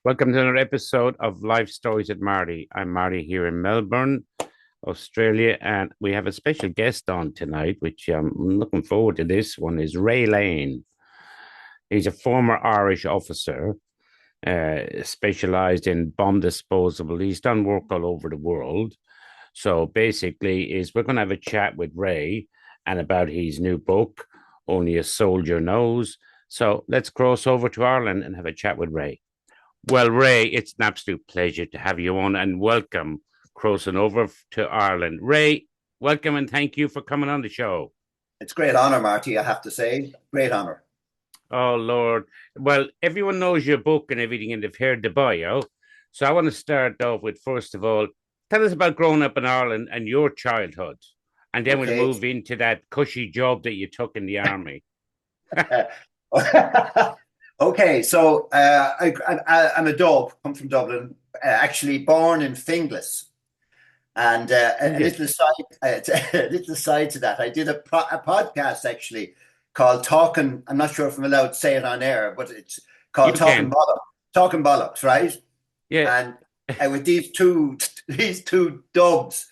Welcome to another episode of Life Stories at Marty. I'm Marty here in Melbourne, Australia, and we have a special guest on tonight, which I'm looking forward to. This one is Ray Lane. He's a former Irish officer, specialized in bomb disposal. He's done work all over the world. So basically, we're going to have a chat with Ray and about his new book, Only a Soldier Knows. So let's cross over to Ireland and have a chat with Ray. Well, Ray, it's an absolute pleasure to have you on and welcome crossing over to Ireland. Ray, welcome and thank you for coming on the show. It's a great honor, Marty, I have to say. Great honor. Oh, Lord. Well, everyone knows your book and everything, and they've heard the bio. So I want to start off with, first of all, tell us about growing up in Ireland and your childhood. And then we'll move into that cushy job that you took in the army. Okay, so I'm a Dub, come from Dublin, actually born in Finglas. And a little aside to that, I did a podcast actually called Talking. I'm not sure if I'm allowed to say it on air, but it's called Talking Bollocks, right? Yeah. And with these two Dubs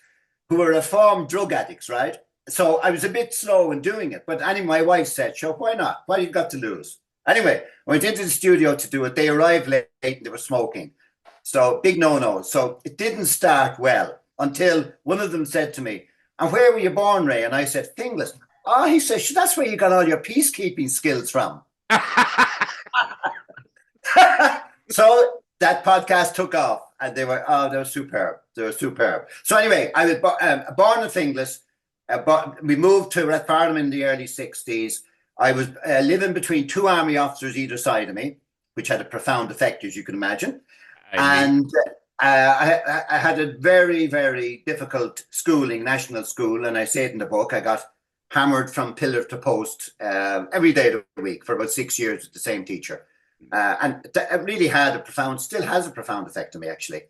who were reformed drug addicts, right? So I was a bit slow in doing it, but anyway, my wife said, "Sure, why not? What have you got to lose?" Anyway, I went into the studio to do it. They arrived late and they were smoking. So big no-no. So it didn't start well until one of them said to me, "And where were you born, Ray?" And I said, "Finglas." Oh, he says, "That's where you got all your peacekeeping skills from." So that podcast took off and they were superb. They were superb. So anyway, I was born in Finglas. We moved to Rathfarnham in the early 60s. I was living between two army officers either side of me, which had a profound effect, as you can imagine. I had a very, very difficult schooling, national school, and I say it in the book. I got hammered from pillar to post every day of the week for about 6 years with the same teacher. And it really still has a profound effect on me, actually.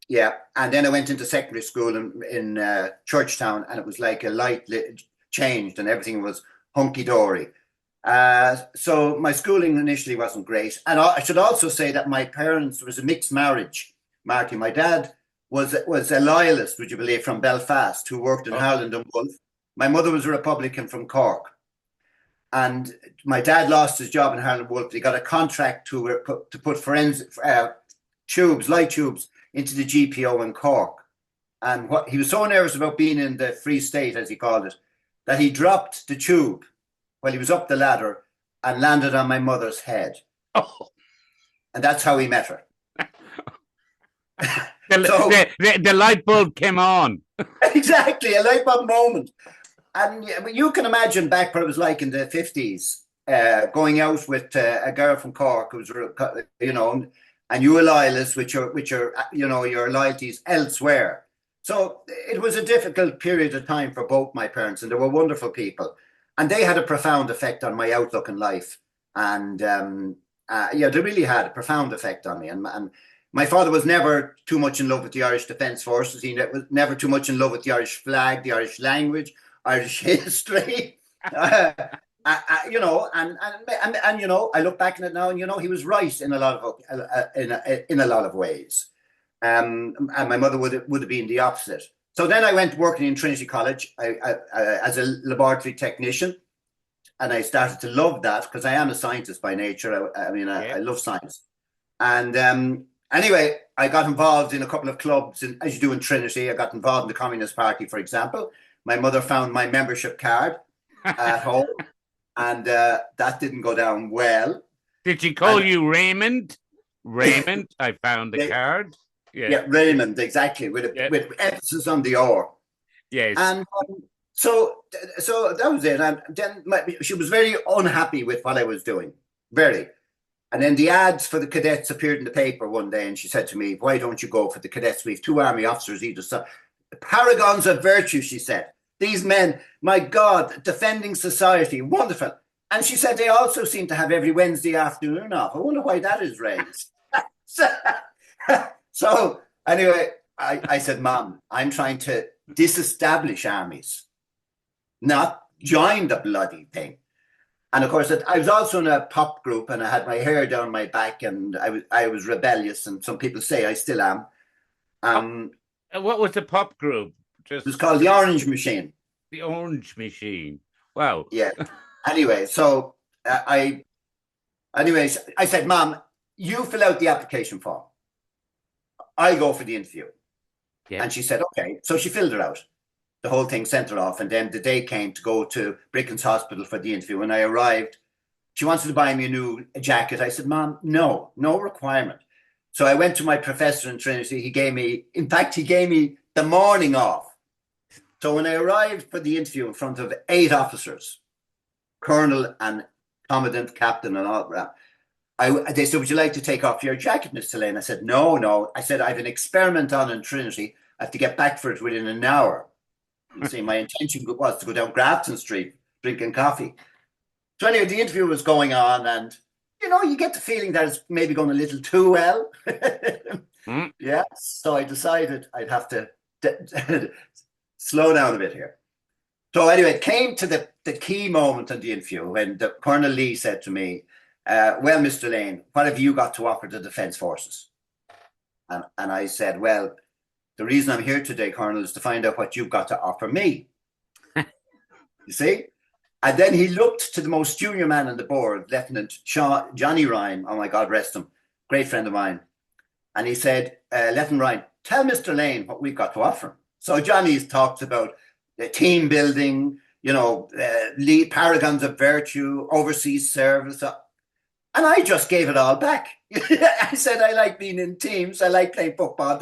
Yeah, and then I went into secondary school in Churchtown, and it was like a light changed and everything was hunky-dory. So my schooling initially wasn't great. And I should also say that my parents, was a mixed marriage, Marty. My dad was a loyalist, would you believe, from Belfast, who worked in Harland and Wolff. My mother was a Republican from Cork. And my dad lost his job in Harland and Wolff. He got a contract to put forensic light tubes into the GPO in Cork. And he was so nervous about being in the Free State, as he called it, that he dropped the tube while he was up the ladder and landed on my mother's head. Oh. And that's how he met her. The light bulb came on. Exactly, a light bulb moment. And you can imagine back what it was like in the 50s, going out with a girl from Cork who was, and you were loyalist, which are your loyalties elsewhere. So it was a difficult period of time for both my parents, and they were wonderful people. And they had a profound effect on my outlook in life. And they really had a profound effect on me. And my father was never too much in love with the Irish Defence Forces. He was never too much in love with the Irish flag, the Irish language, Irish history. I look back on it now, and he was right in a lot of ways. And my mother would have been the opposite. So then I went working in Trinity College as a laboratory technician, and I started to love that because I am a scientist by nature. I love science. And anyway, I got involved in a couple of clubs, as you do in Trinity. I got involved in the Communist Party, for example. My mother found my membership card at home, and that didn't go down well. Did she call you Raymond? Raymond, I found the card. Yeah, Raymond, exactly, with emphasis on the R. Yes. And so that was it. And then she was very unhappy with what I was doing, very. And then the ads for the cadets appeared in the paper one day, and she said to me, "Why don't you go for the cadets? We have two army officers either side. Paragons of virtue," she said. "These men, my God, defending society, wonderful." And she said they also seem to have every Wednesday afternoon off. I wonder why that is raised. So anyway, I said, "Mom, I'm trying to disestablish armies, not join the bloody thing." And of course, I was also in a pop group, and I had my hair down my back, and I was rebellious, and some people say I still am. Oh, Um, what was the pop group? it was Just called the Orange Machine. the Orange Machine. Wow. Yeah. Anyway, so anyways, I said, Mom, you fill out the application form. I'll go for the interview. Yeah. And she said, okay. So she filled it out. The whole thing sent her off. And then the day came to go to Brickens Hospital for the interview. When I arrived, she wanted to buy me a new jacket. I said, Mom, no requirement. So I went to my professor in Trinity. In fact, he gave me the morning off. So when I arrived for the interview in front of 8 officers, colonel and commandant, captain, and all that, they said, would you like to take off your jacket, Mr. Lane? I said, no. I said, I have an experiment on in Trinity. I have to get back for it within an hour. You see, my intention was to go down Grafton Street drinking coffee. So anyway, the interview was going on, and you get the feeling that it's maybe going a little too well. Mm. Yeah. So I decided I'd have to slow down a bit here. So anyway, it came to the key moment in the interview when Colonel Lee said to me, well, Mr. Lane, what have you got to offer the Defence Forces? And I said, well, the reason I'm here today, Colonel, is to find out what you've got to offer me. You see? And then he looked to the most junior man on the board, Lieutenant Johnny Ryan. Oh my God, rest him. Great friend of mine. And he said, Lieutenant Ryan, tell Mr. Lane what we've got to offer him. So Johnny's talked about team building, lead paragons of virtue, overseas service. And I just gave it all back. I said, I like being in teams. I like playing football.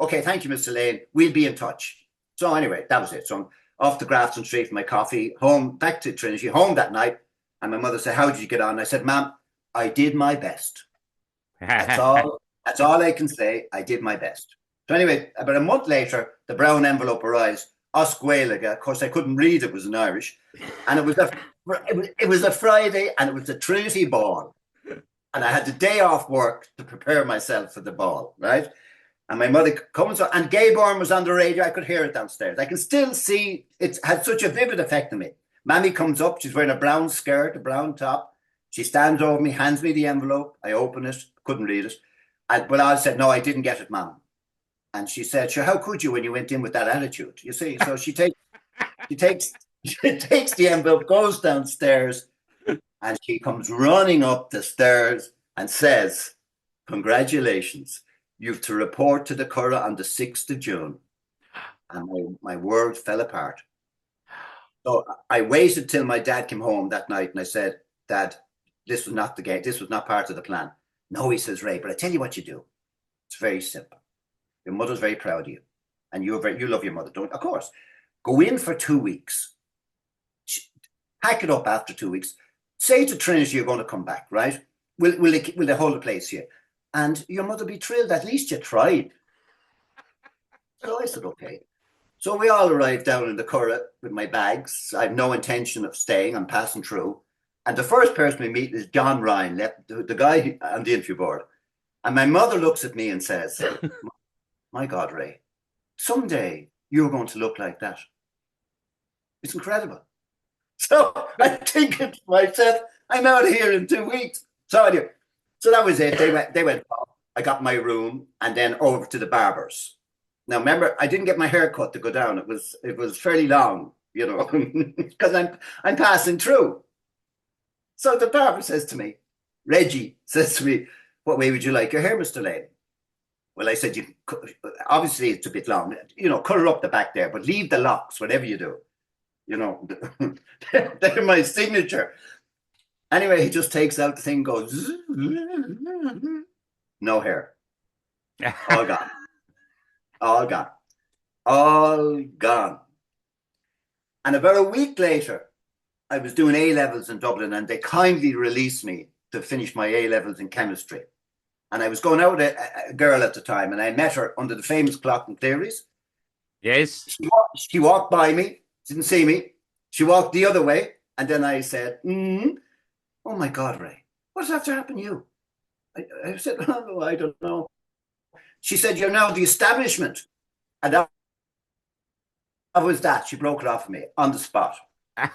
Okay, thank you, Mr. Lane. We'll be in touch. So anyway, that was it. So I'm off to Grafton Street for my coffee, home, back to Trinity, home that night. And my mother said, how did you get on? I said, Ma'am, I did my best. That's all I can say. I did my best. So anyway, about a month later, the brown envelope arrives. Oscuelaga. Of course, I couldn't read. It was in Irish. And it was a Friday, and it was the Trinity ball. And I had the day off work to prepare myself for the ball, right? And my mother comes on, and Gayborn was on the radio. I could hear it downstairs. I can still see it had such a vivid effect on me. Mammy comes up. She's wearing a brown skirt, a brown top. She stands over me, hands me the envelope. I open it, couldn't read it. But I said, no, I didn't get it, Mom. And she said, sure, how could you when you went in with that attitude? You see, so she takes the envelope, goes downstairs, and she comes running up the stairs and says, congratulations, you've to report to the Curragh on the 6th of June. And my world fell apart. So I waited till my dad came home that night, and I said, Dad, this was not the game. This was not part of the plan. No, he says, Ray, but I tell you what you do. It's very simple. Your mother's very proud of you, and you love your mother, don't? Of course. Go in for 2 weeks. Pack it up after 2 weeks. Say to Trinity you're going to come back, right? Will they hold a place here? And your mother be thrilled. At least you tried. So I said, okay. So we all arrived down in the Curragh with my bags. I have no intention of staying. I'm passing through. And the first person we meet is John Ryan, the guy on the interview board. And my mother looks at me and says, my God, Ray, someday you're going to look like that. It's incredible. So I think to myself, I'm out of here in 2 weeks. So anyway, so that was it. They went off. I got my room and then over to the barbers. Now remember, I didn't get my hair cut to go down. It was fairly long, because I'm passing through. So the barber says to me, Reggie says to me, what way would you like your hair, Mr. Lane? Well, I said, obviously it's a bit long, color up the back there, but leave the locks, whatever you do. They're my signature. Anyway, he just takes out the thing, goes, no hair. All gone. All gone. All gone. And about a week later, I was doing A-levels in Dublin, and they kindly released me to finish my A-levels in chemistry. And I was going out with a girl at the time, and I met her under the famous clock in Cleary's. Yes. She walked by me, didn't see me. She walked the other way, and then I said, oh my God, Ray, what's after happened to you? I said, oh, I don't know. She said, you're now the establishment. And that was that. She broke it off of me on the spot.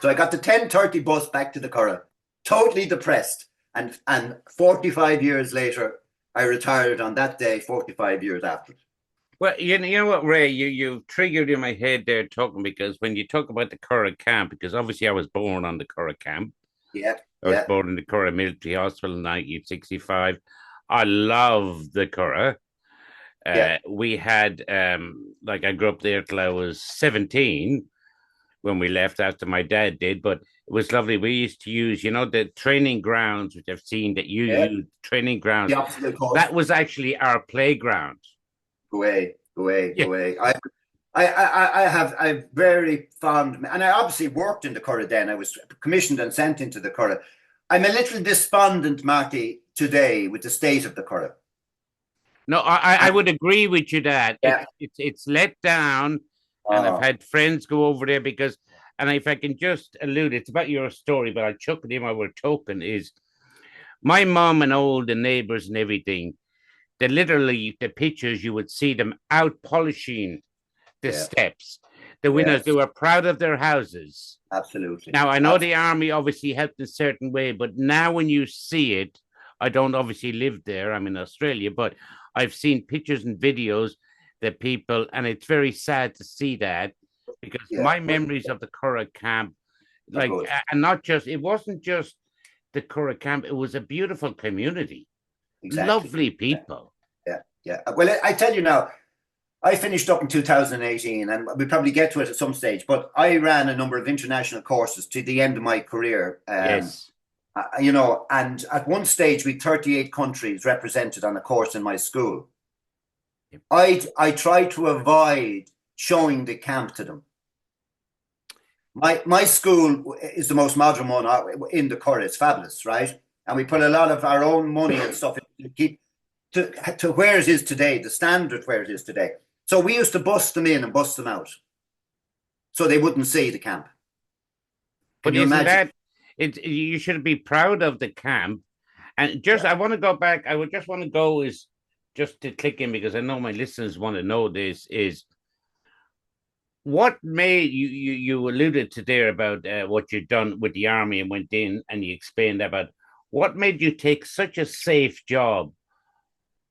So I got the 10:30 bus back to the Curragh, totally depressed. And 45 years later, I retired on that day, 45 years after. Well, you know what, Ray, you triggered in my head there talking because when you talk about the Curragh camp, because obviously I was born on the Curragh camp. Yeah, I was yeah, born in the Curragh Military Hospital in 1965. I love the Curragh. yeah. We had like I grew up there till I was 17 when we left after my dad did, but it was lovely. We used to use, the training grounds, which I've seen that you Yeah, use training the grounds. obstacle course. That was actually our playground. Go away, go away, Yeah. go away. I have a very fond, and I obviously worked in the Curragh then. I was commissioned and sent into the Curragh. I'm a little despondent, Marty, today with the state of the Curragh. No, I would agree with you that Yeah. it's let down, and I've Oh, had friends go over there because, and if I can just allude, it's about your story, but I chuckled in while we're talking. Is my mom and all the neighbors and everything? They literally the pictures you would see them out polishing the yeah, steps. The winners, they yes, were proud of their houses. absolutely. Now I know the Absolutely. army obviously helped in a certain way, but now when you see it, I don't obviously live there. I'm in Australia, but I've seen pictures and videos that people, and it's very sad to see that because Yeah, my memories of the Curragh camp, are like, good. and not just, it wasn't just the Curragh camp, it was a beautiful community, Exactly. lovely Yeah, people. yeah, yeah. Well, I tell you now, I finished up in 2018, and we probably get to it at some stage. But I ran a number of international courses to the end of my career. Yes. And at one stage, we had 38 countries represented on a course in my school. I tried to avoid showing the camp to them. My school is the most modern one in the Curragh. It's fabulous, right? And we put a lot of our own money and stuff to keep to where it is today, the standard where it is today. So we used to bust them in and bust them out, so they wouldn't see the camp. Can But you isn't imagine? that it? You should be proud of the camp. And just, Yeah. I want to go back. I would just want to go is just to click in because I know my listeners want to know this is what made you alluded to there about what you'd done with the army and went in and you explained about what made you take such a safe job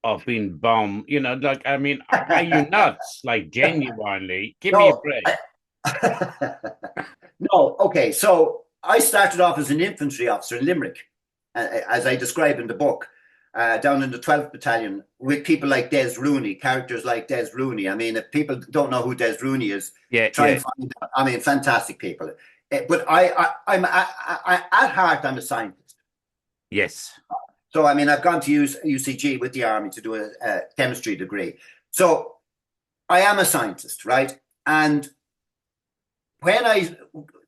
of being bombed. Like I mean, are you nuts? Like genuinely, give me a No, break. no. Okay, so I started off as an infantry officer in Limerick, as I describe in the book, down in the 12th Battalion with people like Des Rooney, characters like Des Rooney. I mean, if people don't know who Des Rooney is, Yeah, try yeah, and find out. I mean, fantastic people. But at heart, I'm a scientist. yes, So, I mean, I've gone to UCG with the army to do a chemistry degree. So, I am a scientist, right? And when I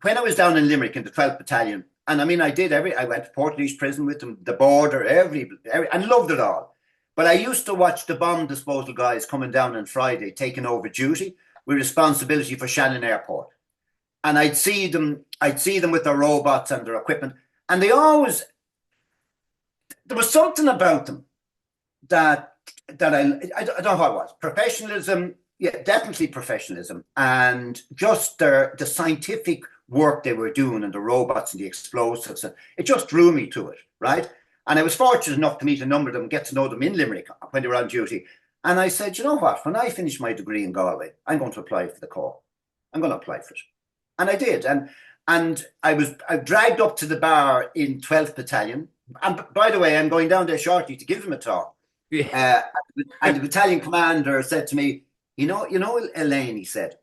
when I was down in Limerick in the 12th Battalion, and I mean, I went to Portlaoise prison with them, the border, and loved it all. But I used to watch the bomb disposal guys coming down on Friday, taking over duty with responsibility for Shannon Airport. And I'd see them with their robots and their equipment. And there was something about them that I don't know what it was. Professionalism, yeah, definitely professionalism, and just the scientific work they were doing and the robots and the explosives. And it just drew me to it, right? And I was fortunate enough to meet a number of them, get to know them in Limerick when they were on duty. And I said, you know what? When I finish my degree in Galway, I'm going to apply for the Corps. I'm going to apply for it, and I did. And I dragged up to the bar in 12th Battalion. And by the way, I'm going down there shortly to give them a talk. yeah. Uh, and the battalion commander said to me, Elaine, he said,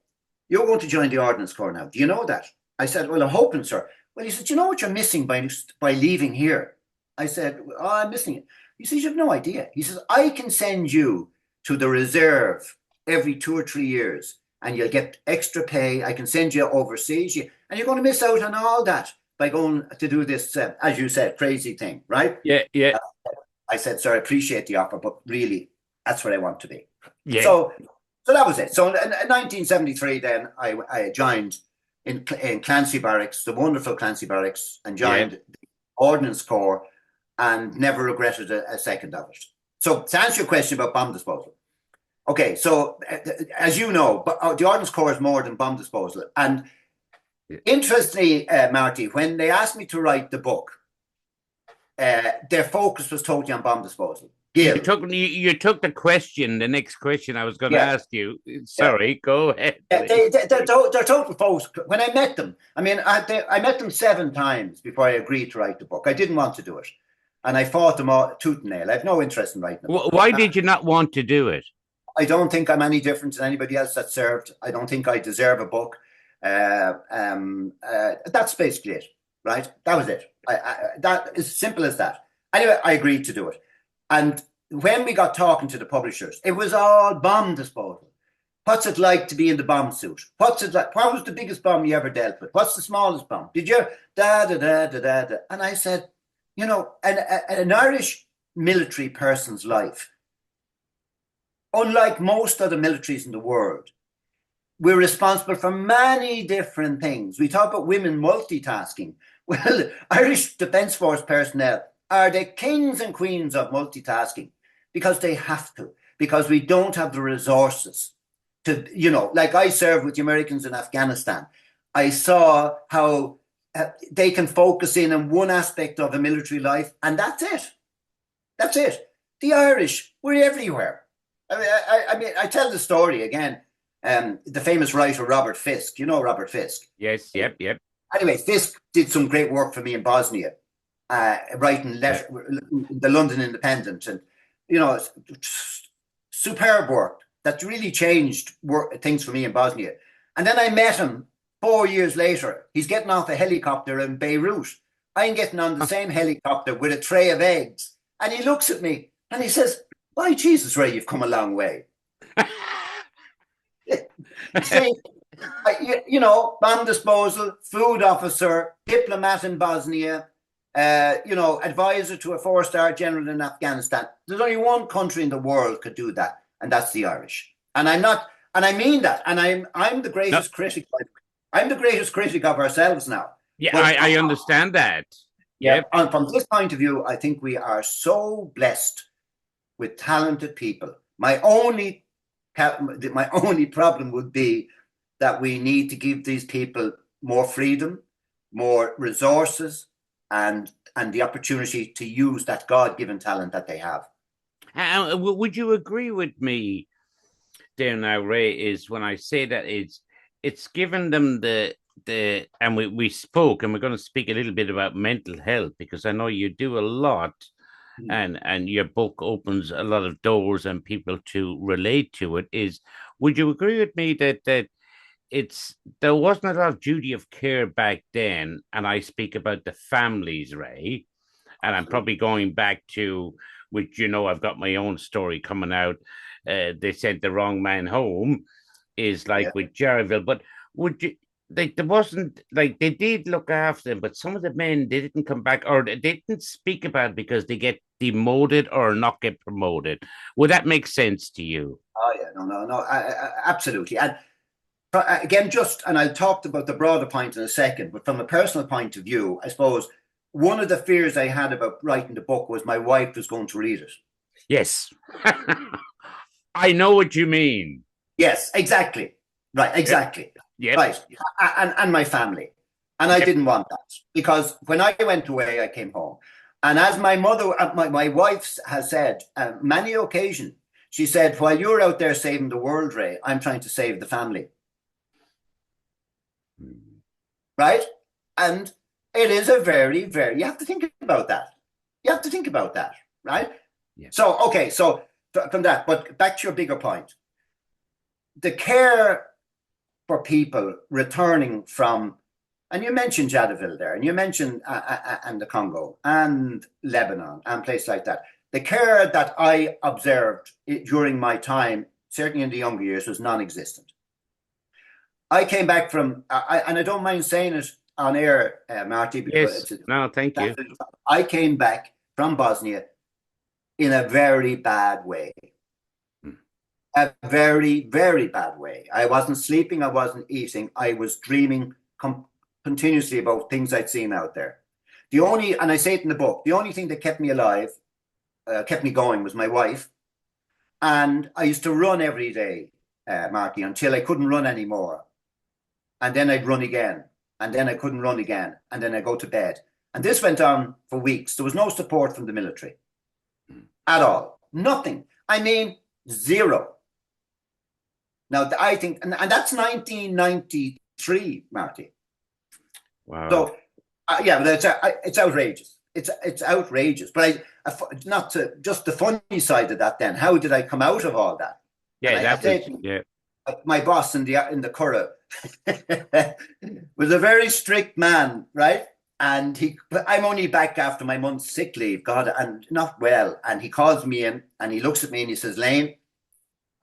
you're going to join the Ordnance Corps now. Do you know that? I said, well, I'm hoping, sir. Well, he said, you know what you're missing by leaving here? I said, oh, I'm missing it. He says, you have no idea. He says, I can send you to the reserve every 2 or 3 years and you'll get extra pay. I can send you overseas, and you're going to miss out on all that by going to do this, as you said, crazy thing, right? Yeah, yeah, I said, sir, I appreciate the offer, but really, that's what I want to be. yeah, So, so that was it. So in 1973, then I joined in Clancy Barracks, the wonderful Clancy Barracks, and yeah. joined the Ordnance Corps, and never regretted a second of it. So to answer your question about bomb disposal, okay, so as you know, the Ordnance Corps is more than bomb disposal, and Interestingly, Marty, when they asked me to write the book, their focus was totally on bomb disposal. Gil. You took the question, the next question I was going to Yeah. ask you. Yeah. Sorry, go ahead. Yeah, they're total focus. When I met them, I mean, I met them 7 times before I agreed to write the book. I didn't want to do it. And I fought them all tooth and nail. I have no interest in writing a book. Why did you not want to do it? I don't think I'm any different than anybody else that served. I don't think I deserve a book. That's basically it, right? That was it. That is simple as that. Anyway, I agreed to do it. And when we got talking to the publishers, it was all bomb disposal. What's it like to be in the bomb suit? What's it like? What was the biggest bomb you ever dealt with? What's the smallest bomb? Did you da da da da da da? And I said, you know, an Irish military person's life, unlike most other militaries in the world, we're responsible for many different things. We talk about women multitasking. Well, Irish Defence Force personnel are the kings and queens of multitasking because they have to, because we don't have the resources to, you know, like I served with the Americans in Afghanistan. I saw how they can focus in on one aspect of a military life, and that's it. That's it. The Irish, we're everywhere. I mean, I tell the story again. The famous writer Robert Fisk. You know Robert Fisk? Yes, yep. Anyway, Fisk did some great work for me in Bosnia, writing the London Independent, and you know, superb work that really changed things for me in Bosnia. And then I met him 4 years later. He's getting off a helicopter in Beirut. I'm getting on the same helicopter with a tray of eggs, and he looks at me and he says, "Why, Jesus, Ray, you've come a long way." See, you know, bomb disposal, food officer, diplomat in Bosnia, you know, advisor to a 4-star general in Afghanistan. There's only one country in the world could do that, and that's the Irish. And I'm not, and I mean that. And I'm the greatest critic. I'm the greatest critic of ourselves now. Yeah, I understand that. Yeah. And from this point of view, I think we are so blessed with talented people. My only problem would be that we need to give these people more freedom, more resources, and the opportunity to use that God-given talent that they have. Would you agree with me, there now, Ray, is when I say that it's given them the and we spoke, and we're going to speak a little bit about mental health, because I know you do a lot. And your book opens a lot of doors and people to relate to it. Would you agree with me that there wasn't a lot of duty of care back then? And I speak about the families, Ray, and I'm probably going back to, which, you know, I've got my own story coming out. They sent the wrong man home, is like with Jerryville. But would you? Like, there wasn't, like, they did look after them, but some of the men, they didn't come back, or they didn't speak about it because they get demoted or not get promoted. Would that make sense to you? Oh yeah, no, absolutely. And again, and I talked about the broader point in a second, but from a personal point of view, I suppose one of the fears I had about writing the book was my wife was going to read it. Yes. I know what you mean. Yes, exactly. Right, exactly. Yep. Right. And my family. And I didn't want that, because when I went away, I came home. And as my mother, my wife has said, many occasions, she said, while you're out there saving the world, Ray, I'm trying to save the family. Right? And it is a very, very, you have to think about that. You have to think about that, right? Yeah. So, okay, so from that, but back to your bigger point. The care for people returning from, and you mentioned Jadaville there, and you mentioned and the Congo and Lebanon and places like that. The care that I observed during my time, certainly in the younger years, was non-existent. I came back from, and I don't mind saying it on air, Marty. Yes. No, thank you. I came back from Bosnia in a very bad way. A very, very bad way. I wasn't sleeping. I wasn't eating. I was dreaming continuously about things I'd seen out there. And I say it in the book, the only thing that kept me alive, kept me going, was my wife. And I used to run every day, Marty, until I couldn't run anymore. And then I'd run again. and then I couldn't run again, and then I go to bed. And this went on for weeks. There was no support from the military at all. Nothing. I mean, zero. Now, I think, and that's 1993, Marty. Wow. So, yeah, but it's outrageous. It's outrageous. But not to just the funny side of that. Then, how did I come out of all that? Yeah, that was yeah. My boss in the Curragh was a very strict man, right? And I'm only back after my month's sick leave, God, and not well. And he calls me in and he looks at me and he says, Lane,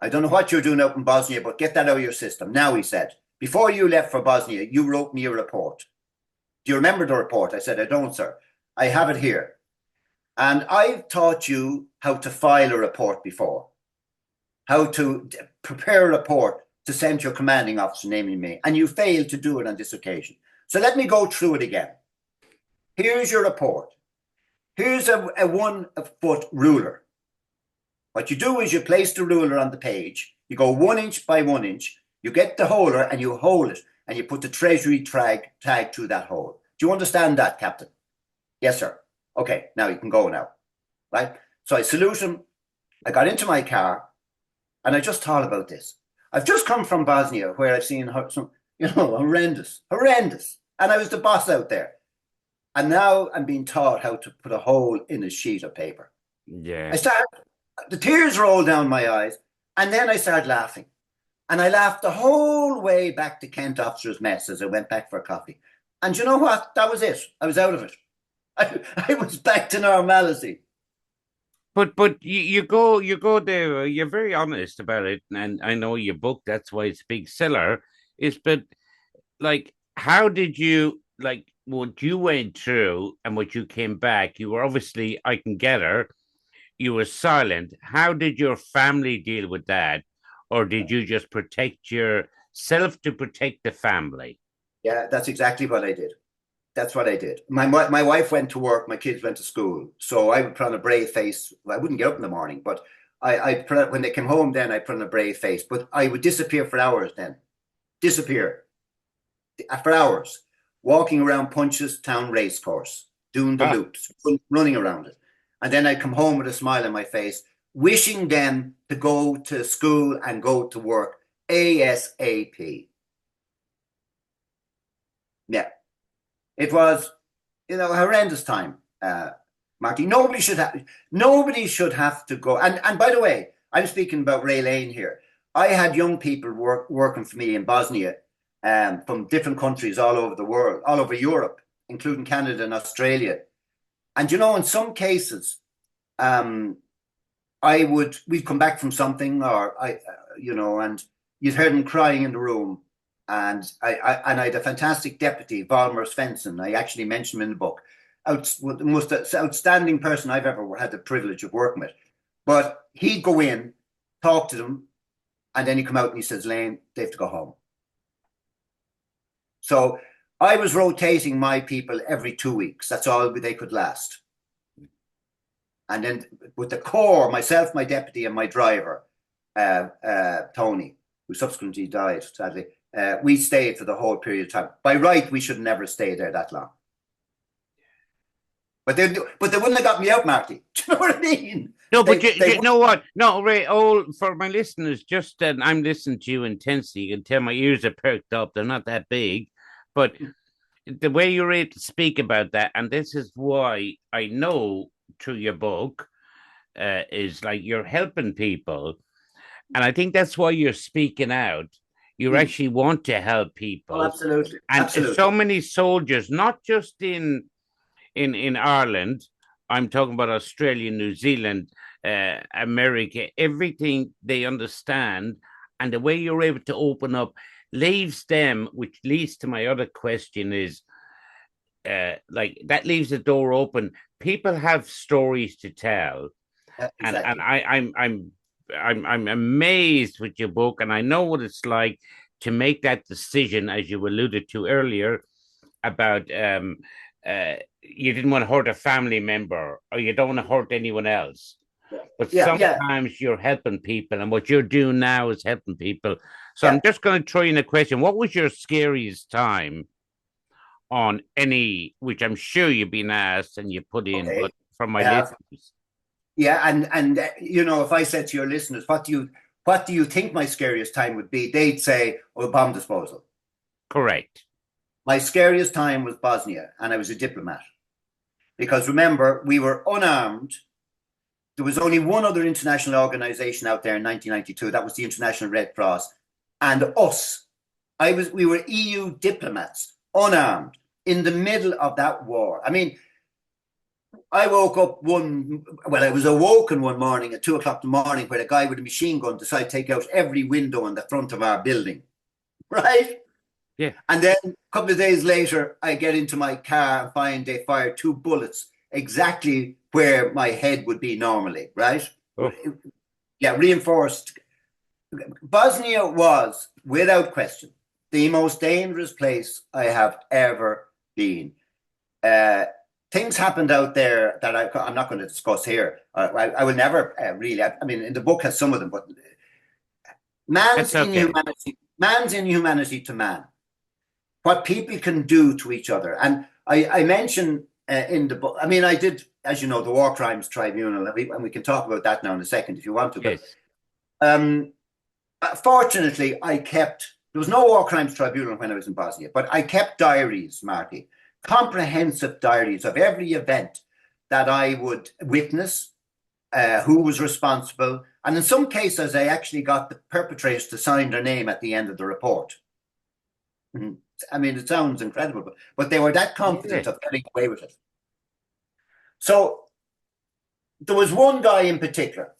I don't know what you're doing out in Bosnia, but get that out of your system. Now, he said, before you left for Bosnia, you wrote me a report. Do you remember the report? I said, I don't, sir. I have it here. And I've taught you how to file a report before, how to prepare a report to send your commanding officer, naming me, and you failed to do it on this occasion. So let me go through it again. Here's your report. Here's a 1 foot ruler. What you do is you place the ruler on the page, you go 1 inch by 1 inch, you get the holder and you hold it, and you put the treasury tag through that hole. Do you understand that, Captain? Yes, sir. Okay, now you can go now. Right? So I salute him. I got into my car, and I just thought about this. I've just come from Bosnia, where I've seen some, horrendous. And I was the boss out there. And now I'm being taught how to put a hole in a sheet of paper. Yeah. The tears rolled down my eyes, and then I started laughing. And I laughed the whole way back to Kent Officers' Mess as I went back for coffee. And you know what? That was it. I was out of it. I was back to normality. But you go there. You're very honest about it, and I know your book. That's why it's a big seller. But like, how did you like what you went through and what you came back? You were obviously, I can get her. You were silent. How did your family deal with that, or did you just protect yourself to protect the family? Yeah, that's exactly what I did. That's what I did. My wife went to work, my kids went to school. So I would put on a brave face. I wouldn't get up in the morning, but when they came home, then I put on a brave face. But I would disappear for hours then. Disappear for hours, walking around Punchestown Racecourse, doing the loops, running around it. And then I'd come home with a smile on my face, wishing them to go to school and go to work ASAP. Yeah. It was, a horrendous time, Marty. Nobody should have to go. And by the way, I'm speaking about Ray Lane here. I had young people working for me in Bosnia, from different countries all over the world, all over Europe, including Canada and Australia. And in some cases, we'd come back from something, or and you'd heard them crying in the room. And I had a fantastic deputy, Valmer Svensson. I actually mentioned him in the book. The most outstanding person I've ever had the privilege of working with. But he'd go in, talk to them, and then he'd come out and he says, Lane, they have to go home. So I was rotating my people every 2 weeks. That's all they could last. And then with the core, myself, my deputy, and my driver, Tony, who subsequently died, sadly, we stayed for the whole period of time. By right, we should never stay there that long. But they wouldn't have got me out, Marty. Do you know what I mean? No, but you know what? No, Ray, for my listeners, just I'm listening to you intensely. You can tell my ears are perked up. They're not that big. But the way you're able to speak about that, and this is why I know through your book, is like you're helping people. And I think that's why you're speaking out. You actually want to help people. Oh, absolutely. And absolutely. So many soldiers, not just in Ireland, I'm talking about Australia, New Zealand, America, everything they understand. And the way you're able to open up leaves them, which leads to my other question is, like that leaves the door open. People have stories to tell. Exactly. And I'm amazed with your book, and I know what it's like to make that decision, as you alluded to earlier, about you didn't want to hurt a family member, or you don't want to hurt anyone else. But sometimes you're helping people, and what you're doing now is helping people. So I'm just going to throw in a question. What was your scariest time on any, which I'm sure you've been asked and you put in, Okay. but from my I have. listeners. Yeah, and you know, if I said to your listeners, what do you think my scariest time would be? They'd say, "Oh, bomb disposal." Correct. My scariest time was Bosnia, and I was a diplomat. Because remember, we were unarmed. There was only one other international organization out there in 1992. That was the International Red Cross, and us. We were EU diplomats, unarmed, in the middle of that war. I mean, I woke up I was awoken one morning at 2 o'clock in the morning where a guy with a machine gun decided to take out every window in the front of our building, right? Yeah. And then a couple of days later, I get into my car and find they fired 2 bullets exactly where my head would be normally, right? Oh, Yeah, reinforced. Bosnia was, without question, the most dangerous place I have ever been. Uh, Things happened out there that I'm not going to discuss here. I will never really. I mean, in the book has some of them, but that's okay. man's inhumanity to man. What people can do to each other, and I mentioned in the book. I mean, I did, as you know, the War Crimes Tribunal, and we can talk about that now in a second if you want to. But Yes. um, fortunately, there was no War Crimes Tribunal when I was in Bosnia, but I kept diaries, Marty, comprehensive diaries of every event that I would witness, who was responsible. And in some cases, I actually got the perpetrators to sign their name at the end of the report. I mean, it sounds incredible, but they were that Yeah. confident of getting away with it. So there was one guy in particular,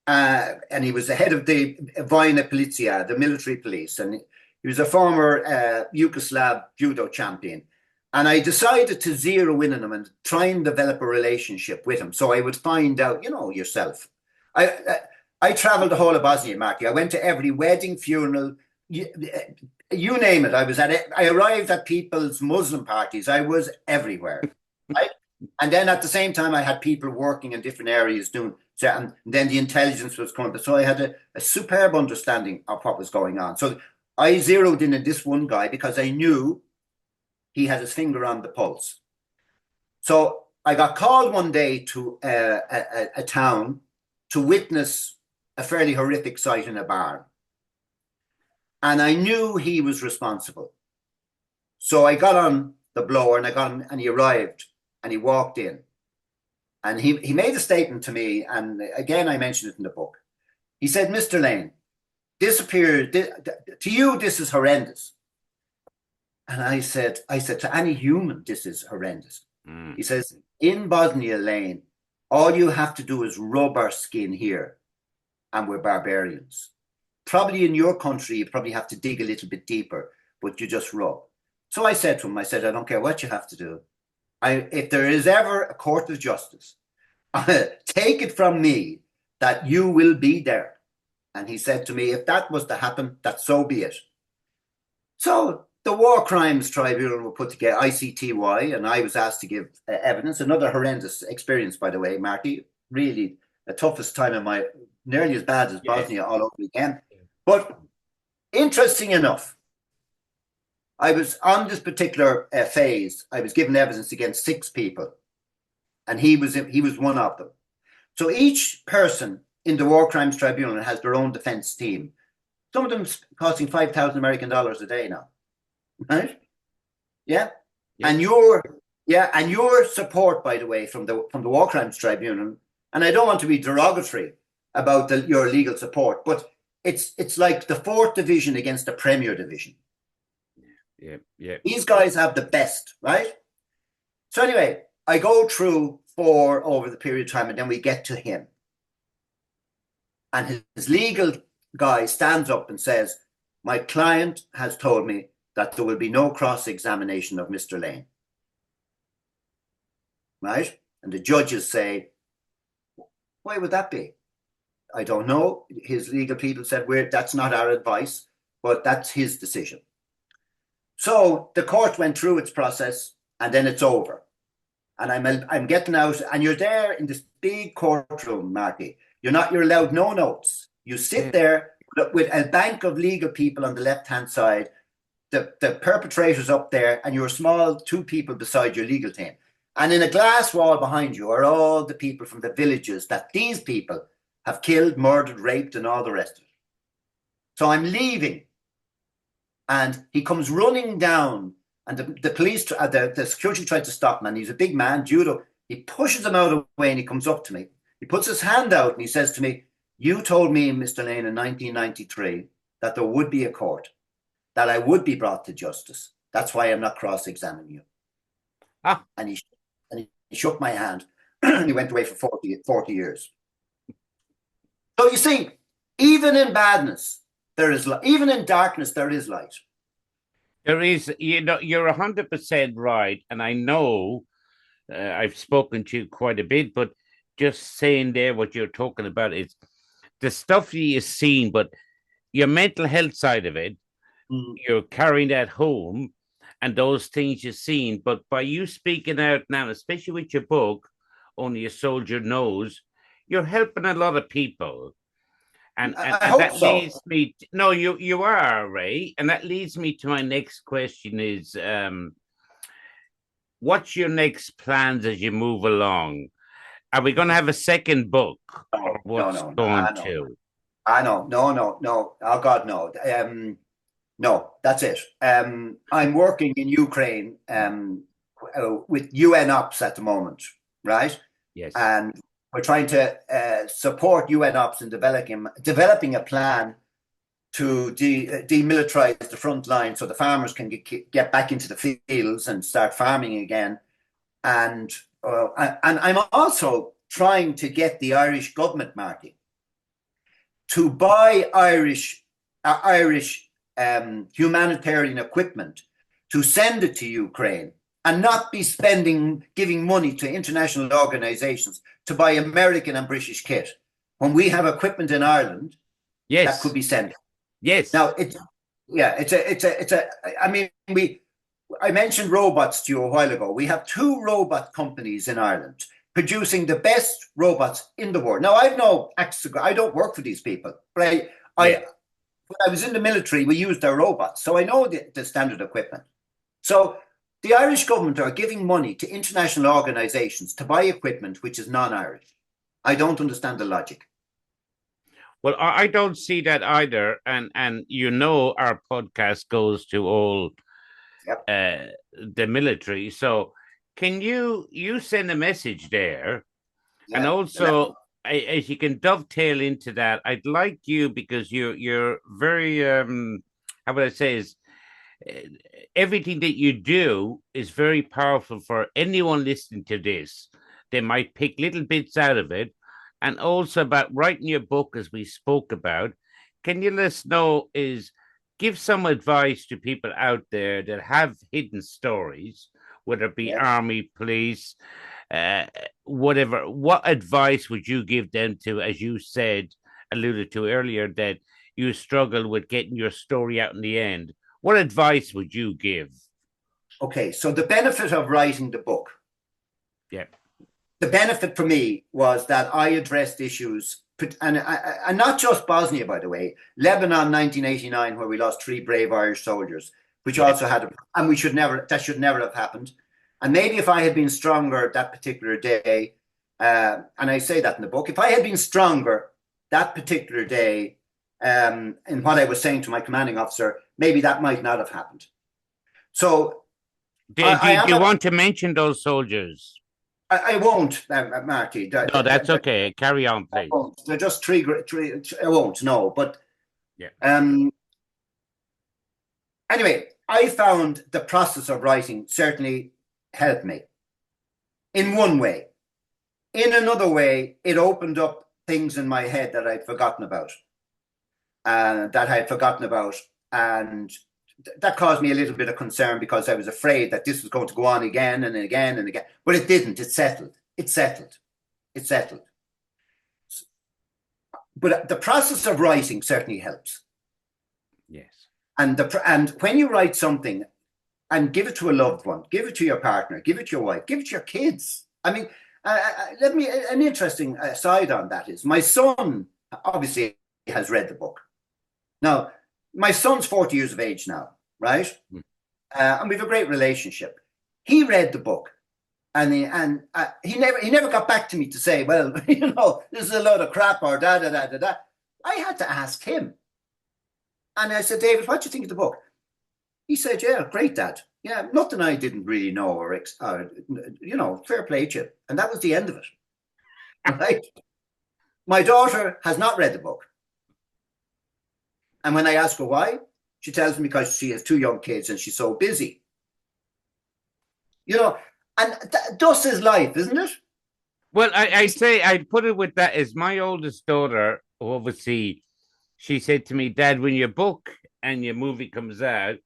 and he was the head of the Vojna Policija, the military police, and he was a former Yugoslav judo champion. And I decided to zero in on him and try and develop a relationship with him, so I would find out, you know, yourself. I traveled the whole of Bosnia, Marty. I went to every wedding, funeral, you name it. I was at it. I arrived at people's Muslim parties. I was everywhere, right? And then at the same time, I had people working in different areas doing. And then the intelligence was coming. So I had a superb understanding of what was going on. So I zeroed in on this one guy because I knew he had his finger on the pulse. So I got called one day to a town to witness a fairly horrific sight in a barn. And I knew he was responsible. So I got on the blower and I got him, and he arrived and he walked in. And he made a statement to me, and again, I mentioned it in the book. He said, "Mr. Lane, this appears, to you, this is horrendous." And I said, to any human, this is horrendous. He says, "In Bosnia, Lane, all you have to do is rub our skin here, and we're barbarians. Probably in your country, you probably have to dig a little bit deeper, but you just rub." So I said to him, I don't care what you have to do. If there is ever a court of justice, take it from me that you will be there. And he said to me, if that was to happen, that so be it. So the War Crimes Tribunal were put together, ICTY, and I was asked to give evidence. Another horrendous experience, by the way, Marty. Really the toughest time in my, nearly as bad as Bosnia all over again. But interesting enough, I was on this particular phase. I was given evidence against 6 people, and he was one of them. So each person in the War Crimes Tribunal has their own defense team. Some of them costing $5,000 a day now, right? Yeah, yeah. And your support, by the way, from the War Crimes Tribunal. And I don't want to be derogatory about your legal support, but it's like the 4th division against the Premier Division. Yeah. These guys have the best, right? So anyway, I go through 4 over the period of time, and then we get to him. And his legal guy stands up and says, "My client has told me that there will be no cross-examination of Mr. Lane." Right? And the judges say, "Why would that be?" "I don't know." His legal people said, "That's not our advice, but that's his decision." So the court went through its process, and then it's over. And I'm getting out, and you're there in this big courtroom, Marty. You're allowed no notes. You sit there with a bank of legal people on the left-hand side, the perpetrators up there, and you're small, two people beside your legal team. And in a glass wall behind you are all the people from the villages that these people have killed, murdered, raped, and all the rest of it. So I'm leaving. And he comes running down, and the police, the security tried to stop him, and he's a big man, judo. He pushes him out of the way, and he comes up to me. He puts his hand out, and he says to me, "You told me, Mr. Lane, in 1993 that there would be a court, that I would be brought to justice. That's why I'm not cross-examining you." Ah. And he shook my hand, and he went away for 40 years. So you see, even in badness, there is light. Even in darkness, there is light. There is, you're 100% right. And I know I've spoken to you quite a bit, but just saying there what you're talking about is the stuff you've seen, but your mental health side of it, you're carrying that home and those things you've seen. But by you speaking out now, especially with your book, Only a Soldier Knows, you're helping a lot of people. And hope that so. leads me no, you are, Ray, and that leads me to my next question is what's your next plans as you move along? Are we going to have a second book? Or what's going to? I know. No. Oh God, no. No, that's it. I'm working in Ukraine with UN Ops at the moment, right? Yes. And we're trying to support UN Ops in developing a plan to demilitarize the front line so the farmers can get back into the fields and start farming again. And I'm also trying to get the Irish government, Marty, to buy Irish humanitarian equipment to send it to Ukraine and not be giving money to international organizations to buy American and British kit when we have equipment in Ireland that could be sent. Yes. Now I mentioned robots to you a while ago. We have 2 robot companies in Ireland producing the best robots in the world. Now I don't work for these people, but when I was in the military, we used their robots, so I know the standard equipment. So the Irish government are giving money to international organizations to buy equipment which is non-Irish. I don't understand the logic. Well, I don't see that either. And our podcast goes to all the military. So can you send a message there? Yeah, and also, as you can dovetail into that, I'd like you, because you're very, how would I say, is everything that you do is very powerful for anyone listening to this. They might pick little bits out of it. And also about writing your book, as we spoke about. Can you let us know, give some advice to people out there that have hidden stories, whether it be army, police, whatever. What advice would you give them to, as you alluded to earlier, that you struggle with getting your story out in the end? What advice would you give? Okay, so the benefit of writing the book. Yeah. The benefit for me was that I addressed issues, and not just Bosnia, by the way, Lebanon, 1989, where we lost 3 brave Irish soldiers, which also had, and that should never have happened. And maybe if I had been stronger that particular day, and I say that in the book, if I had been stronger that particular day, in what I was saying to my commanding officer, maybe that might not have happened. So, do you want to mention those soldiers? I won't, Marty. No, that's okay. Carry on, please. They're just 3. I won't. No, but anyway, I found the process of writing certainly helped me in one way. In another way, it opened up things in my head that I'd forgotten about, and that caused me a little bit of concern, because I was afraid that this was going to go on again and again and again. But it didn't. It settled. But the process of writing certainly helps. Yes. And when you write something and give it to a loved one, give it to your partner, give it to your wife, give it to your kids. I mean, an interesting side on that is my son obviously has read the book. Now, my son's 40 years of age now. right? Mm. And we have a great relationship. He read the book, and he never got back to me to say, well, this is a load of crap or da da da da da. I had to ask him, and I said, David, what do you think of the book? He said, yeah, great, Dad. Yeah, nothing I didn't really know or fair play to you. And that was the end of it. Right? My daughter has not read the book. And when I ask her why, she tells me because she has 2 young kids and she's so busy. And thus is life, isn't it? Well, I say I'd put it with that as my oldest daughter, obviously, she said to me, Dad, when your book and your movie comes out,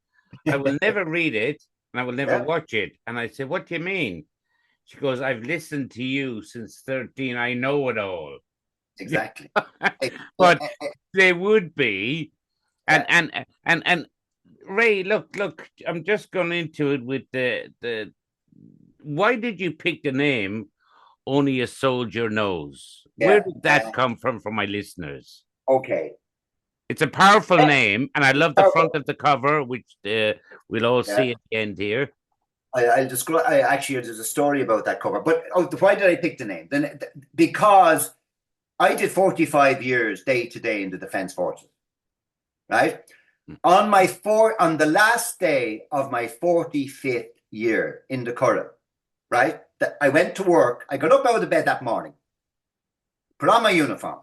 I will never read it and I will never Yeah, watch it. And I said, what do you mean? She goes, I've listened to you since 13. I know it all. exactly. But they would be. And Yeah. and Ray, look, I'm just going into it with the why did you pick the name Only a Soldier Knows? Where Yeah. did that come from for my listeners? Okay. It's a powerful Yeah, name, and I it's love the front powerful. of the cover, which we'll all Yeah. see at the end here. I'll describe. Actually, there's a story about that cover. But why did I pick the name? Then because I did 45 years day to day in the Defence Forces, right? On the last day of my 45th year in the Curragh, right? I went to work. I got up out of bed that morning, put on my uniform.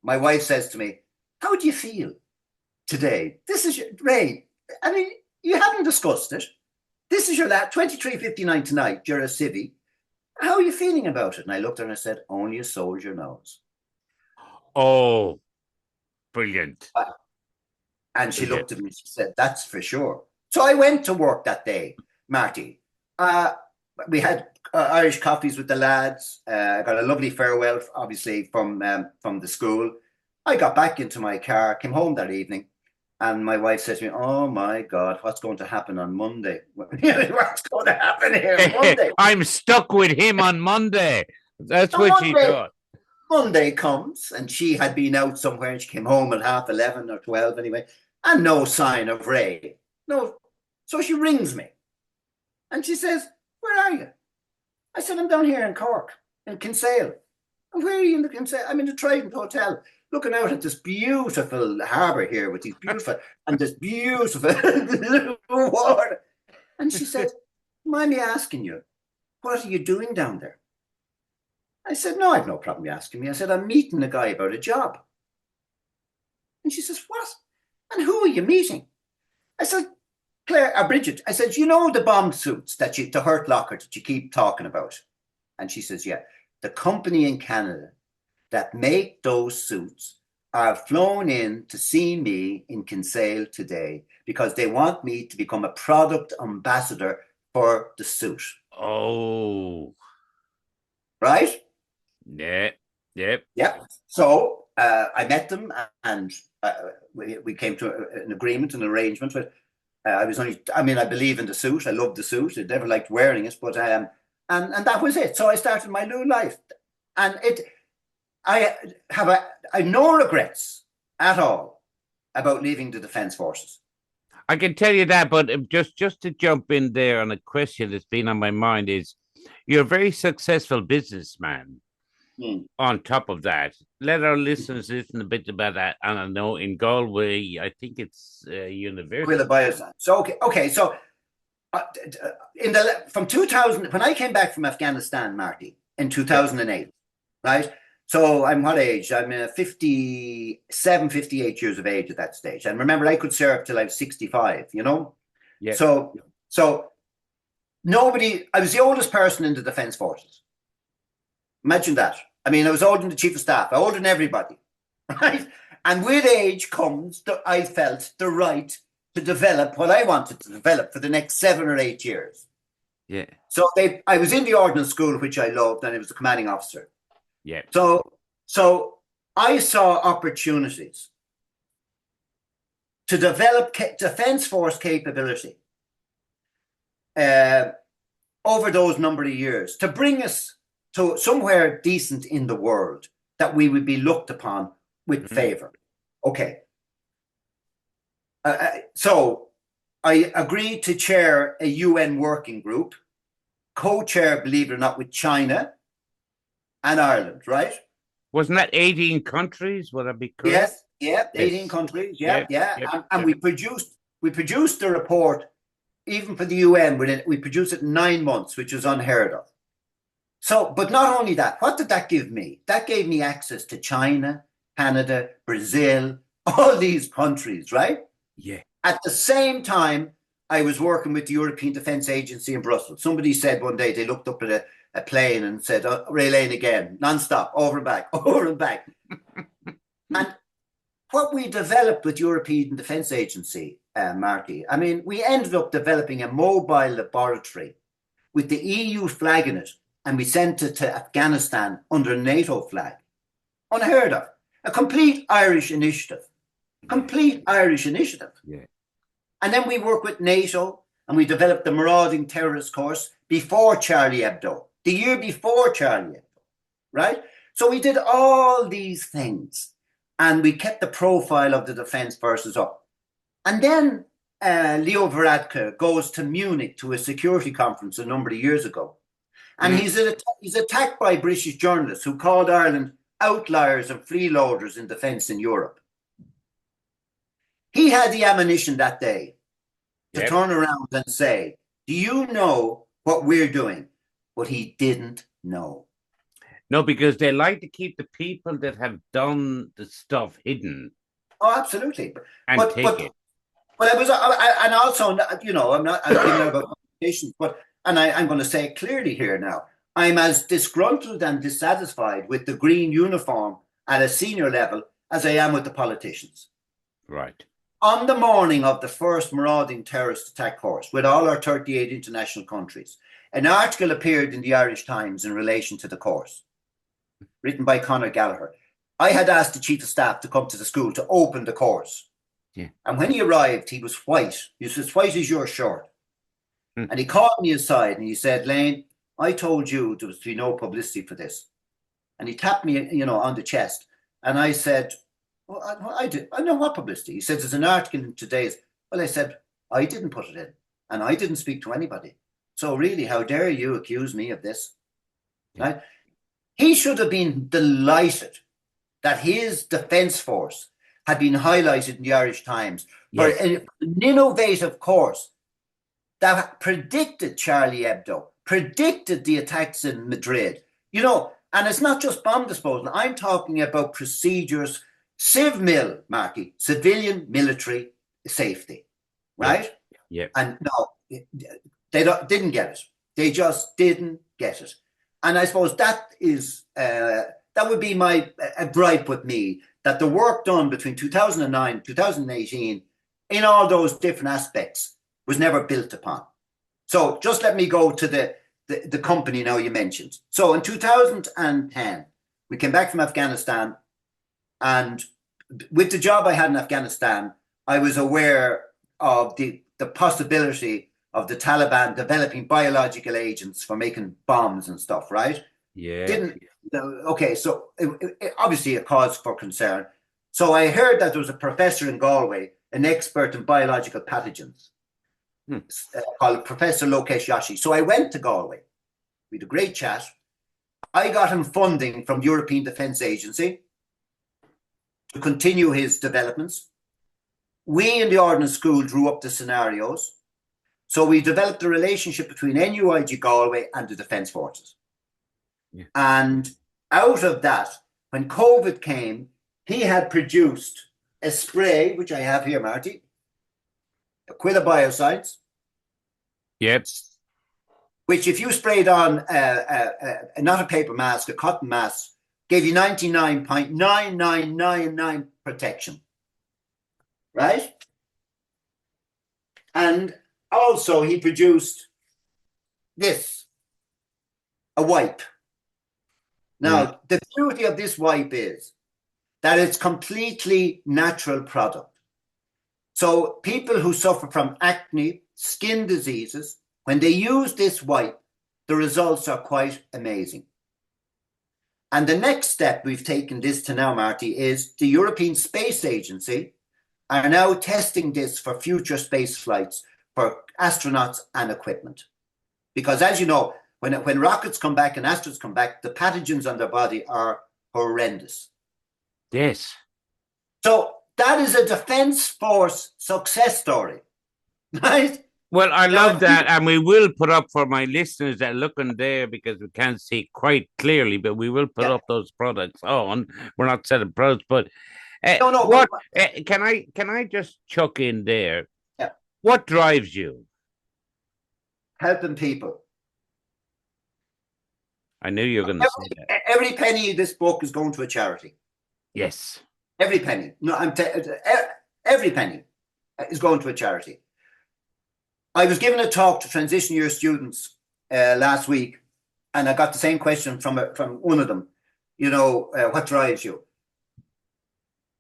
My wife says to me, "How do you feel today? This is Ray. I mean, you haven't discussed it. This is your last 23:59 tonight. You're a civvy. How are you feeling about it?" And I looked at her and I said, "Only a soldier knows." Oh, brilliant. And she Brilliant. looked at me and she said, "That's for sure." So I went to work that day, Marty. We had Irish coffees with the lads. I got a lovely farewell, obviously, from the school. I got back into my car, came home that evening, and my wife said to me, "Oh my God, what's going to happen on Monday?" What's going to happen here Monday? I'm stuck with him on Monday. That's So what she thought. Monday comes, and she had been out somewhere, and she came home at 11:30 or 12 anyway, and no sign of Ray. No. So she rings me, and she says, "Where are you?" I said, "I'm down here in Cork, in Kinsale." "And where are you in the Kinsale?" "I'm in the Trident Hotel, looking out at this beautiful harbour here with these beautiful, and this beautiful water." And she said, "Mind me asking you, what are you doing down there?" I said, "No, I've no problem asking me." I said, "I'm meeting a guy about a job." And she says, "What? And who are you meeting?" I said, Bridget, I said, "You know the bomb suits the Hurt Locker that you keep talking about?" And she says, "Yeah. The company in Canada that make those suits are flown in to see me in Kinsale today because they want me to become a product ambassador for the suit." Oh, Right? yeah, yep. Yeah. So I met them, and we came to an agreement, an arrangement. But I believe in the suit. I love the suit. I never liked wearing it, but and that was it. So I started my new life, and I have no regrets at all about leaving the Defence Forces. I can tell you that, but just to jump in there on a question that's been on my mind is, you're a very successful businessman. Hmm. On top of that, let our listeners listen a bit about that. And I know in Galway, I think it's university. So okay. So from 2000, when I came back from Afghanistan, Marty, in Yeah, 2008, right? So I'm what age? I'm 57, 58 years of age at that stage. And remember, I could serve till I was 65, you know? yeah. So I was the oldest person in the Defence Forces. Imagine that. I mean, I was older than the Chief of Staff, older than everybody, right? And with age comes, I felt, the right to develop what I wanted to develop for the next 7 or 8 years. Yeah. So I was in the Ordnance School, which I loved, and I was a commanding officer. Yeah. So I saw opportunities to develop Defence Force capability over those number of years to bring us to somewhere decent in the world that we would be looked upon with favor. Okay. So I agreed to chair a UN working group, co-chair, believe it or not, with China and Ireland, right? Wasn't that 18 countries? Would that be correct? Yes, yeah, 18 Yes. countries, yeah, Yep. yeah. Yep. And Yep. we produced the report even for the UN. We produced it in 9 months, which was unheard of. So, but not only that, what did that give me? That gave me access to China, Canada, Brazil, all these countries, right? Yeah. At the same time, I was working with the European Defence Agency in Brussels. Somebody said one day they looked up at a plane and said, oh, Ray Lane again, non-stop, over and back, over and back. And what we developed with European Defence Agency, Marty, I mean, we ended up developing a mobile laboratory with the EU flag in it, and we sent it to Afghanistan under a NATO flag. Unheard of. A complete Irish initiative. Complete Irish initiative. Yeah. And then we work with NATO, and we developed the marauding terrorist course before Charlie Hebdo, the year before Charlie Hebdo, right? So we did all these things, and we kept the profile of the defence forces up. And then Leo Varadkar goes to Munich to a security conference a number of years ago. And he's attacked by British journalists who called Ireland outliers and freeloaders in defence in Europe. He had the ammunition that day to turn around and say, do you know what we're doing? But he didn't know. No, because they like to keep the people that have done the stuff hidden. Oh, absolutely. And take it. But I was, and also, you know, I'm giving about communications, but, and I'm going to say it clearly here now, I'm as disgruntled and dissatisfied with the green uniform at a senior level as I am with the politicians. Right. On the morning of the first marauding terrorist attack course, with all our 38 international countries, an article appeared in the Irish Times in relation to the course, written by Conor Gallagher. I had asked the chief of staff to come to the school to open the course. Yeah. And when he arrived, he was white. He was as white as your shirt. And he called me aside and he said, Lane, I told you there was to be no publicity for this. And he tapped me, you know, on the chest. And I said, well, I did. I know what publicity. He said, there's an article in today's. Well, I said, I didn't put it in. And I didn't speak to anybody. So really, how dare you accuse me of this? Yeah. Right? He should have been delighted that his defence force had been highlighted in the Irish Times for an innovative course that predicted Charlie Hebdo, predicted the attacks in Madrid. You know, and it's not just bomb disposal. I'm talking about procedures, civ-mil, Marty, civilian military safety, right? Yeah. And no, they didn't get it. They just didn't get it. And I suppose that is that would be my gripe with me, that the work done between 2009 2018 in all those different aspects was never built upon. So just let me go to the company now you mentioned. So in 2010, we came back from Afghanistan, and with the job I had in Afghanistan, I was aware of the possibility of the Taliban developing biological agents for making bombs and stuff, right? Yeah. Okay, so it obviously a cause for concern. So I heard that there was a professor in Galway, an expert in biological pathogens, called Professor Lokesh Yoshi. So I went to Galway. We had a great chat. I got him funding from the European Defence Agency to continue his developments. We in the Ordnance School drew up the scenarios. So we developed a relationship between NUIG Galway and the Defence Forces. Yeah. And out of that, when COVID came, he had produced a spray, which I have here, Marty, Aquila Bioscience. Yep. Which, if you sprayed on not a paper mask, a cotton mask, gave you 99.9999 protection. Right? And also he produced this, a wipe. Now, the beauty of this wipe is that it's completely natural product. So people who suffer from acne, skin diseases, when they use this wipe, the results are quite amazing. And the next step we've taken this to now, Marty, is the European Space Agency are now testing this for future space flights for astronauts and equipment. Because as you know, when rockets come back and astronauts come back, the pathogens on their body are horrendous. Yes. So that is a Defence Force success story, right? Well, I Now, love that, and we will put up for my listeners that are looking there because we can't see quite clearly, but we will put up those products on. We're not selling products, but what can I just chuck in there? Yeah. What drives you? Helping people. I knew you were going to say that. Every penny of this book is going to a charity. Yes. Every penny. No, every penny is going to a charity. I was giving a talk to transition year students last week, and I got the same question from one of them. You know, what drives you?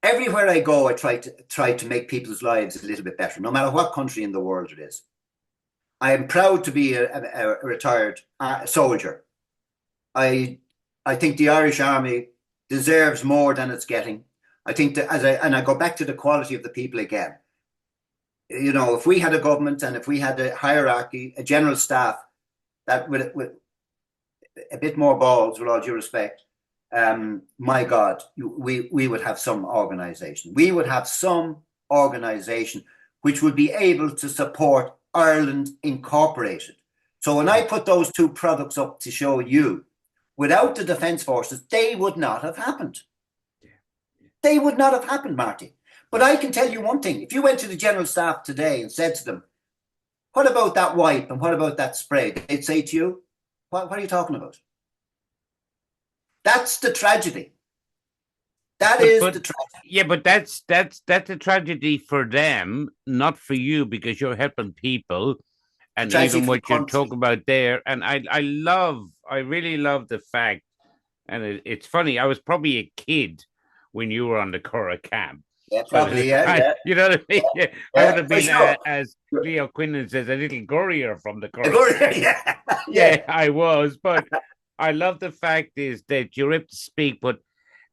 Everywhere I go, I try to make people's lives a little bit better, no matter what country in the world it is. I am proud to be a retired soldier. I think the Irish Army deserves more than it's getting. I think that I go back to the quality of the people again. You know, if we had a government and if we had a hierarchy, a general staff that with a bit more balls, with all due respect, my God, we would have some organization. We would have some organization which would be able to support Ireland Incorporated. So when I put those two products up to show you, without the Defence Forces, they would not have happened. They would not have happened, Marty. But I can tell you one thing. If you went to the General Staff today and said to them, what about that wipe and what about that spray? They'd say to you, what are you talking about? That's the tragedy. That is the tragedy. Yeah, but that's a tragedy for them, not for you, because you're helping people. And even what you're talking about there. And I really love the fact, and it's funny, I was probably a kid when you were on the Cora cab. Yeah, probably, yeah. You know what I mean? Yeah, I would have been, as Leo Quinlan says, a little gorier from the Cora. Yeah, I was. But I love the fact is that you're able to speak, but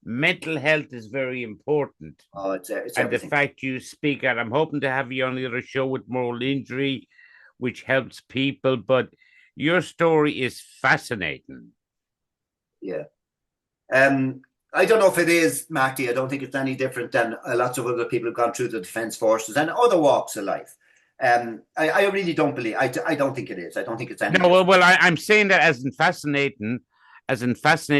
mental health is very important. Oh, it's and everything. The fact you speak out, I'm hoping to have you on the other show with moral injury, which helps people, but your story is fascinating. Yeah. I don't know if it is, Marty. I don't think it's any different than lots of other people who've gone through the Defence Forces and other walks of life. I really don't believe. I don't think it is. I don't think it's any. No, well, I'm saying that as in fascinating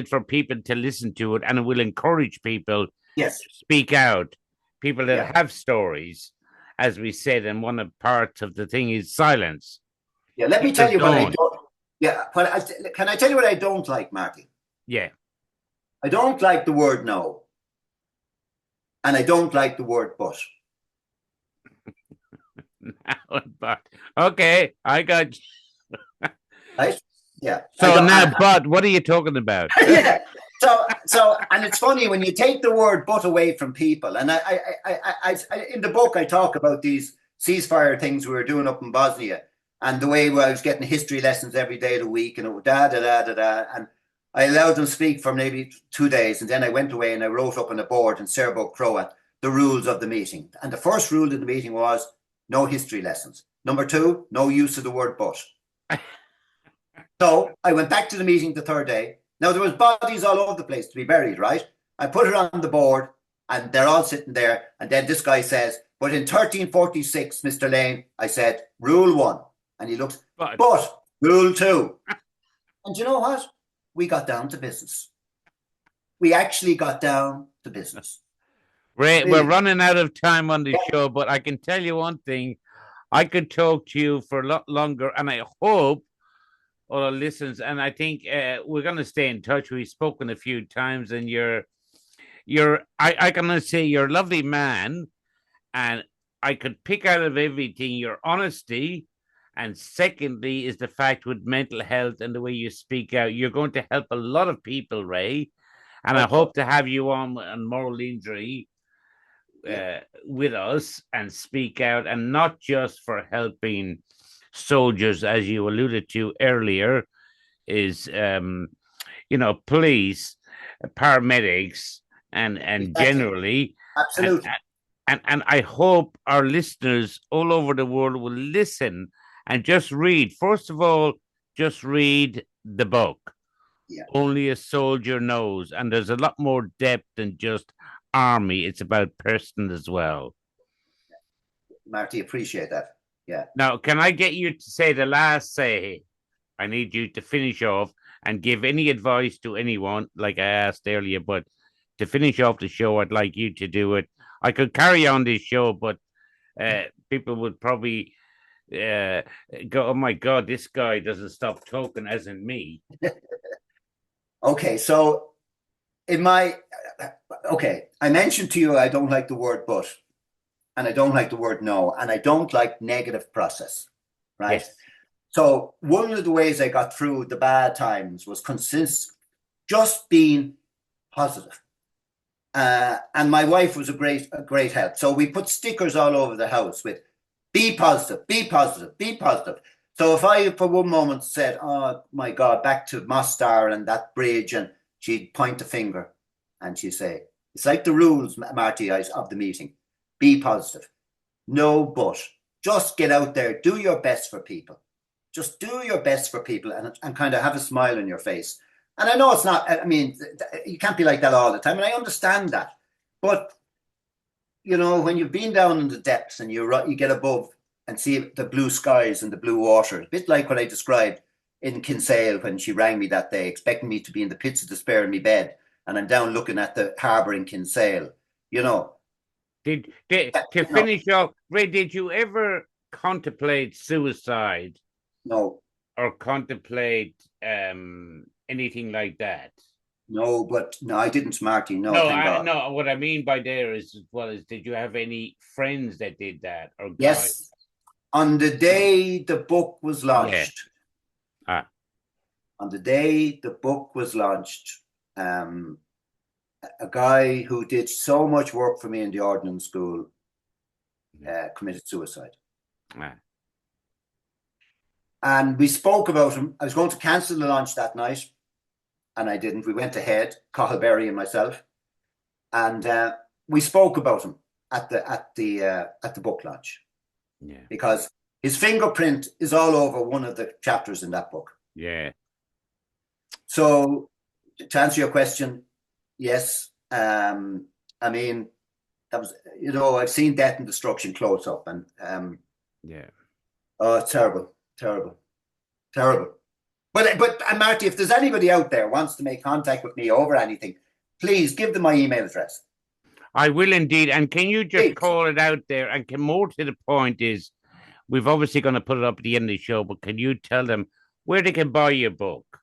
for people to listen to it, and it will encourage people to speak out. People that have stories, as we said, and one of the parts of the thing is silence. Yeah, let me tell you what I don't. Yeah, can I tell you what I don't like, Marty? Yeah. I don't like the word no. And I don't like the word but. But okay, I got you. Right? Yeah. So now, but what are you talking about? Yeah. So, and it's funny when you take the word but away from people. And I in the book, I talk about these ceasefire things we were doing up in Bosnia and the way I was getting history lessons every day of the week and it was and I allowed them to speak for maybe 2 days, and then I went away and I wrote up on a board in Serbo-Croat the rules of the meeting. And the first rule in the meeting was no history lessons. Number 2, no use of the word but. So I went back to the meeting the third day. Now there was bodies all over the place to be buried, right? I put it on the board and they're all sitting there. And then this guy says, but in 1346, Mr. Lane, I said, rule 1. And he looks, but rule 2. And you know what? We got down to business. We actually got down to business. Ray, we're running out of time on the show, but I can tell you one thing. I could talk to you for a lot longer, and I hope all our listeners, and I think we're going to stay in touch. We've spoken a few times, and I can say you're a lovely man, and I could pick out of everything your honesty. And secondly, is the fact with mental health and the way you speak out, you're going to help a lot of people, Ray. And I hope to have you on moral injury with us and speak out, and not just for helping soldiers, as you alluded to earlier, is, police, paramedics, and generally. Absolutely. and I hope our listeners all over the world will listen and just read. First of all, just read the book. Yeah, Only a Soldier Knows, and there's a lot more depth than just army. It's about person as well. Marty, appreciate that. Yeah. Now, can I get you to say the last say? I need you to finish off and give any advice to anyone, like I asked earlier. But to finish off the show, I'd like you to do it. I could carry on this show, but people would probably go, "Oh my God, this guy doesn't stop talking," as in me. Okay, so in my okay, I mentioned to you I don't like the word but, and I don't like the word no, and I don't like negative process, right? Yes. So one of the ways I got through the bad times was just being positive. And my wife was a great help. So we put stickers all over the house with "Be positive, be positive, be positive." So if I, for one moment, said, "Oh my God, back to Mostar and that bridge," and she'd point the finger and she'd say, "It's like the rules, Marty, of the meeting. Be positive. No, but just get out there, do your best for people. Just do your best for people and kind of have a smile on your face." And I know it's not, I mean, you can't be like that all the time. And I understand that. But, you know, when you've been down in the depths and you get above and see the blue skies and the blue water, a bit like what I described in Kinsale when she rang me that day, expecting me to be in the pits of despair in my bed. And I'm down looking at the harbour in Kinsale, you know. Did to No, finish off, Ray? Did you ever contemplate suicide no, or contemplate anything like that? no, but no, I didn't, Marty. No, thank God. No. What I mean by there is, as well as, did you have any friends that did that or guys? Yes, on the day the book was Yeah. launched, Ah, on the day the book was launched, um, a guy who did so much work for me in the ordnance school committed suicide. ah, And we spoke about him. I was going to cancel the launch that night, and I didn't. We went ahead, Cathal Berry and myself, and we spoke about him at the book launch yeah, because his fingerprint is all over one of the chapters in that book. yeah. So, to answer your question, yes. I mean, that was, you know, I've seen death and destruction close up, and Yeah. oh, it's terrible, terrible, terrible. But Marty, if there's anybody out there wants to make contact with me over anything, please give them my email address. I will indeed. And can you just Please. call it out there? And can more to the point is, we've obviously going to put it up at the end of the show, but can you tell them where they can buy your book? Yeah,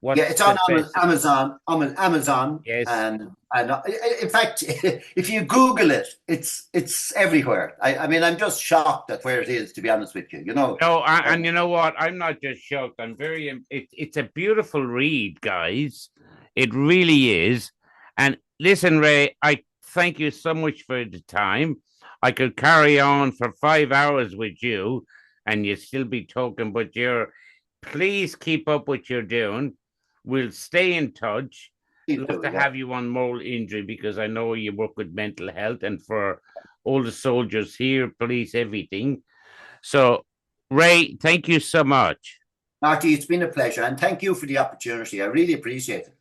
What's it's the on best? Amazon. I'm on Amazon, Yes. and in fact, if you Google it, it's everywhere. I mean, I'm just shocked at where it is. To be honest with you, you know. No, and you know what? I'm not just shocked. I'm very. It's a beautiful read, guys. It really is. And listen, Ray, I thank you so much for the time. I could carry on for 5 hours with you, and you still be talking. But you're, please keep up what you're doing. We'll stay in touch. Please Love do, to yeah. have you on moral injury because I know you work with mental health, and for all the soldiers here, police, everything. So, Ray, thank you so much. Marty, it's been a pleasure, and thank you for the opportunity. I really appreciate it.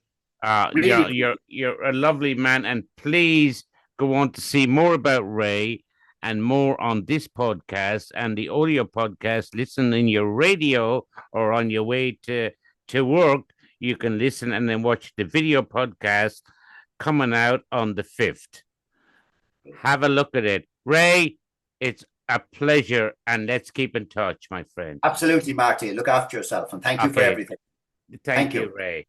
Really, You're a lovely man, and please go on to see more about Ray and more on this podcast and the audio podcast. Listen in your radio or on your way to work. You can listen and then watch the video podcast coming out on the 5th. Have a look at it, Ray. It's a pleasure, and let's keep in touch, my friend. absolutely, Marty. Look after yourself, and thank you for Okay. everything. Thank Thank you, you. Ray.